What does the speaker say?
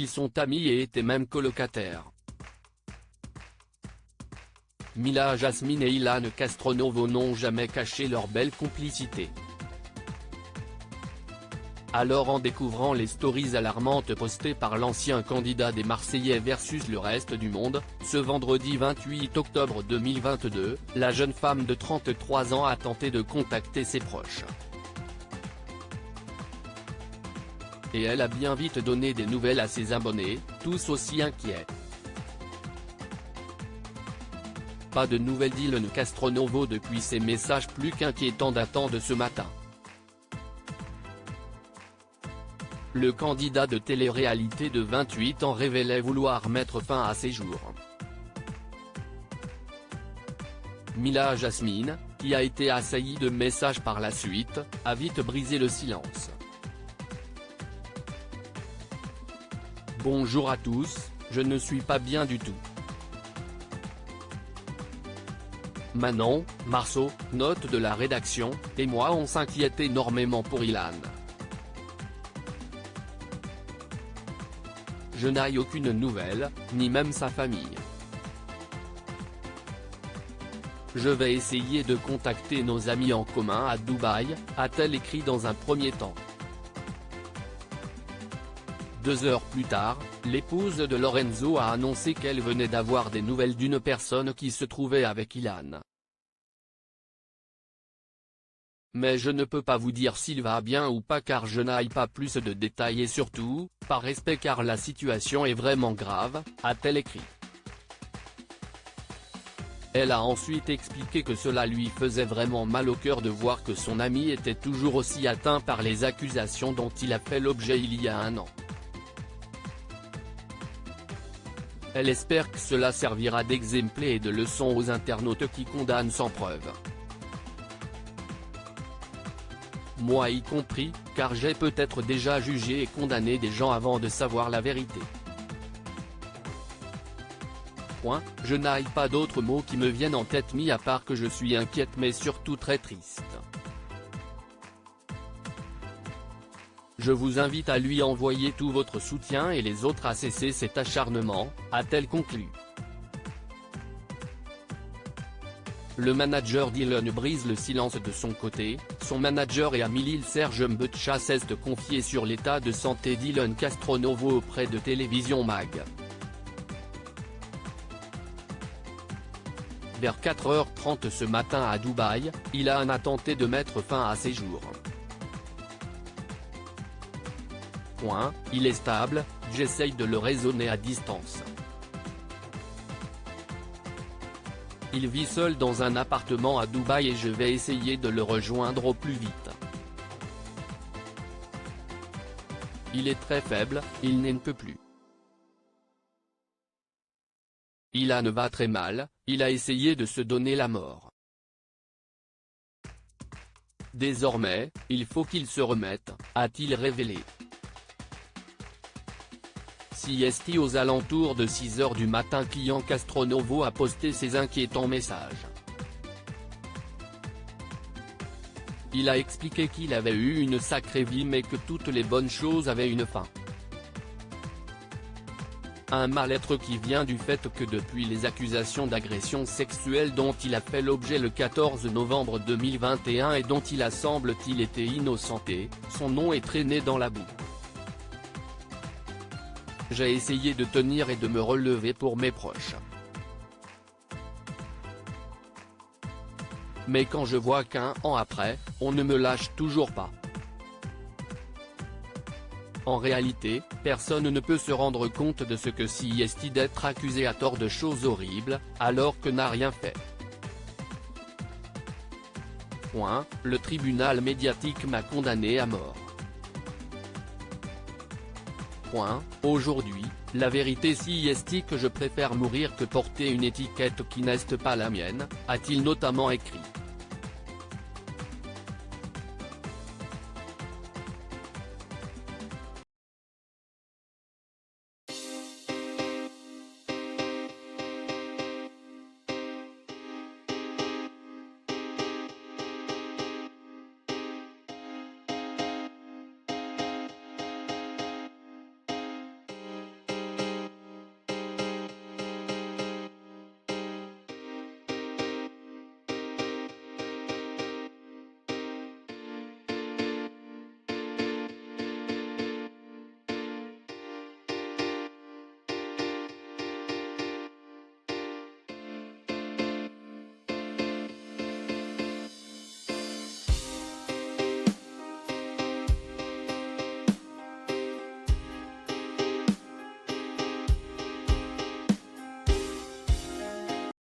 Ils sont amis et étaient même colocataires. Mila Jasmine et Ilan Castronovo n'ont jamais caché leur belle complicité. Alors, en découvrant les stories alarmantes postées par l'ancien candidat des Marseillais versus le reste du monde, ce vendredi 28 octobre 2022, la jeune femme de 33 ans a tenté de contacter ses proches. Et elle a bien vite donné des nouvelles à ses abonnés, tous aussi inquiets. Pas de nouvelles d'Ilan Castronovo depuis ses messages plus qu'inquiétants datant de ce matin. Le candidat de télé-réalité de 28 ans révélait vouloir mettre fin à ses jours. Mila Jasmine, qui a été assaillie de messages par la suite, a vite brisé le silence. Bonjour à tous, je ne suis pas bien du tout. Manon, Marceau, note de la rédaction, et moi on s'inquiète énormément pour Ilan. Je n'ai aucune nouvelle, ni même sa famille. Je vais essayer de contacter nos amis en commun à Dubaï, a-t-elle écrit dans un premier temps. 2 heures plus tard, l'épouse de Lorenzo a annoncé qu'elle venait d'avoir des nouvelles d'une personne qui se trouvait avec Ilan. Mais je ne peux pas vous dire s'il va bien ou pas car je n'ai pas plus de détails et surtout, par respect car la situation est vraiment grave, a-t-elle écrit. Elle a ensuite expliqué que cela lui faisait vraiment mal au cœur de voir que son ami était toujours aussi atteint par les accusations dont il a fait l'objet il y a 1 an. Elle espère que cela servira d'exemple et de leçon aux internautes qui condamnent sans preuve. Moi y compris, car j'ai peut-être déjà jugé et condamné des gens avant de savoir la vérité. Je n'ai pas d'autres mots qui me viennent en tête mis à part que je suis inquiète mais surtout très triste. Je vous invite à lui envoyer tout votre soutien et les autres à cesser cet acharnement, a-t-elle conclu. Le manager d'Ilan brise le silence de son côté, son manager et ami Lil Serge Mbetcha s'est confié sur l'état de santé d'Ilan Castronovo auprès de Télévision Mag. Vers 4h30 ce matin à Dubaï, Ilan a tenté de mettre fin à ses jours. Il est stable, j'essaye de le raisonner à distance. Il vit seul dans un appartement à Dubaï et je vais essayer de le rejoindre au plus vite. Il est très faible, il n'en peut plus. Ilan va très mal, il a essayé de se donner la mort. Désormais, il faut qu'il se remette, a-t-il révélé. CST aux alentours de 6h du matin, Ilan Castronovo a posté ses inquiétants messages. Il a expliqué qu'il avait eu une sacrée vie mais que toutes les bonnes choses avaient une fin. Un mal-être qui vient du fait que depuis les accusations d'agression sexuelle dont il a fait l'objet le 14 novembre 2021 et dont il a semble-t-il été innocenté, son nom est traîné dans la boue. J'ai essayé de tenir et de me relever pour mes proches. Mais quand je vois qu'1 an après, on ne me lâche toujours pas. En réalité, personne ne peut se rendre compte de ce que c'est d'être accusé à tort de choses horribles, alors que n'a rien fait. Le tribunal médiatique m'a condamné à mort. Aujourd'hui, la vérité c'est que je préfère mourir que porter une étiquette qui n'est pas la mienne, a-t-il notamment écrit.